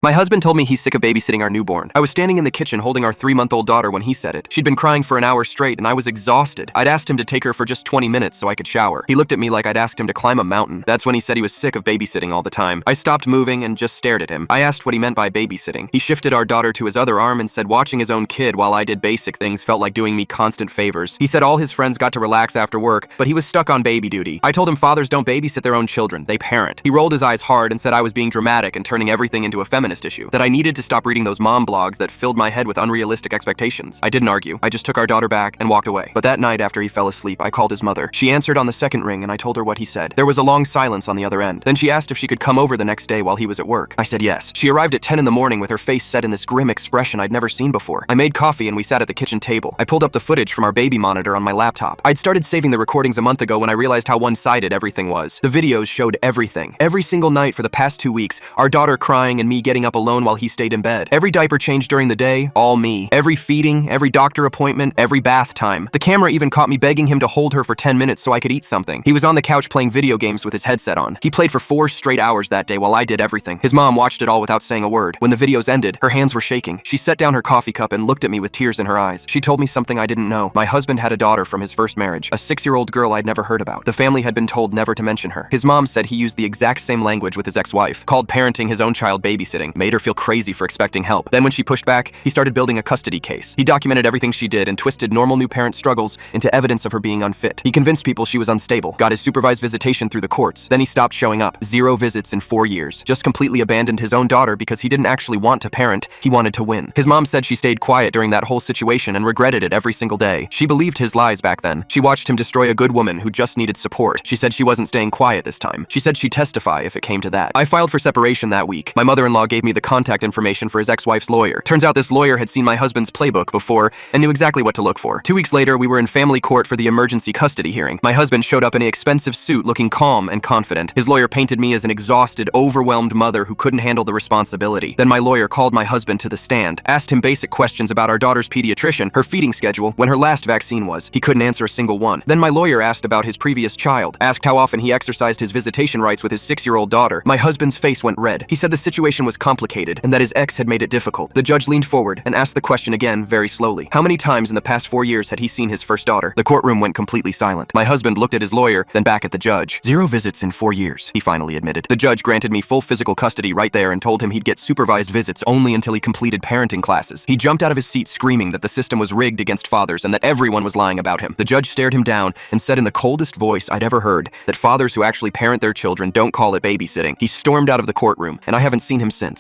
My husband told me he's sick of babysitting our newborn. I was standing in the kitchen holding our 3-month-old daughter when he said it. She'd been crying for an hour straight and I was exhausted. I'd asked him to take her for just 20 minutes so I could shower. He looked at me like I'd asked him to climb a mountain. That's when he said he was sick of babysitting all the time. I stopped moving and just stared at him. I asked what he meant by babysitting. He shifted our daughter to his other arm and said watching his own kid while I did basic things felt like doing me constant favors. He said all his friends got to relax after work, but he was stuck on baby duty. I told him fathers don't babysit their own children, they parent. He rolled his eyes hard and said I was being dramatic and turning everything into a feminist issue, that I needed to stop reading those mom blogs that filled my head with unrealistic expectations. I didn't argue. I just took our daughter back and walked away. But that night after he fell asleep, I called his mother. She answered on the second ring and I told her what he said. There was a long silence on the other end. Then she asked if she could come over the next day while he was at work. I said yes. She arrived at 10 in the morning with her face set in this grim expression I'd never seen before. I made coffee and we sat at the kitchen table. I pulled up the footage from our baby monitor on my laptop. I'd started saving the recordings a month ago when I realized how one-sided everything was. The videos showed everything. Every single night for the past 2 weeks, our daughter crying and me getting up alone while he stayed in bed. Every diaper changed during the day, all me. Every feeding, every doctor appointment, every bath time. The camera even caught me begging him to hold her for 10 minutes so I could eat something. He was on the couch playing video games with his headset on. He played for 4 straight hours that day while I did everything. His mom watched it all without saying a word. When the videos ended, her hands were shaking. She set down her coffee cup and looked at me with tears in her eyes. She told me something I didn't know. My husband had a daughter from his first marriage, a 6-year-old girl I'd never heard about. The family had been told never to mention her. His mom said he used the exact same language with his ex-wife, called parenting his own child babysitting, made her feel crazy for expecting help. Then when she pushed back, he started building a custody case. He documented everything she did and twisted normal new parent struggles into evidence of her being unfit. He convinced people she was unstable, got his supervised visitation through the courts. Then he stopped showing up. 0 visits in 4 years. Just completely abandoned his own daughter because he didn't actually want to parent, he wanted to win. His mom said she stayed quiet during that whole situation and regretted it every single day. She believed his lies back then. She watched him destroy a good woman who just needed support. She said she wasn't staying quiet this time. She said she'd testify if it came to that. I filed for separation that week. My mother-in-law gave me the contact information for his ex-wife's lawyer. Turns out this lawyer had seen my husband's playbook before and knew exactly what to look for. 2 weeks later, we were in family court for the emergency custody hearing. My husband showed up in an expensive suit looking calm and confident. His lawyer painted me as an exhausted, overwhelmed mother who couldn't handle the responsibility. Then my lawyer called my husband to the stand, asked him basic questions about our daughter's pediatrician, her feeding schedule, when her last vaccine was. He couldn't answer a single one. Then my lawyer asked about his previous child, asked how often he exercised his visitation rights with his 6-year-old daughter. My husband's face went red. He said the situation was complicated and that his ex had made it difficult. The judge leaned forward and asked the question again very slowly. How many times in the past 4 years had he seen his first daughter? The courtroom went completely silent. My husband looked at his lawyer, then back at the judge. 0 visits in 4 years, he finally admitted. The judge granted me full physical custody right there and told him he'd get supervised visits only until he completed parenting classes. He jumped out of his seat screaming that the system was rigged against fathers and that everyone was lying about him. The judge stared him down and said in the coldest voice I'd ever heard that fathers who actually parent their children don't call it babysitting. He stormed out of the courtroom, and I haven't seen him since.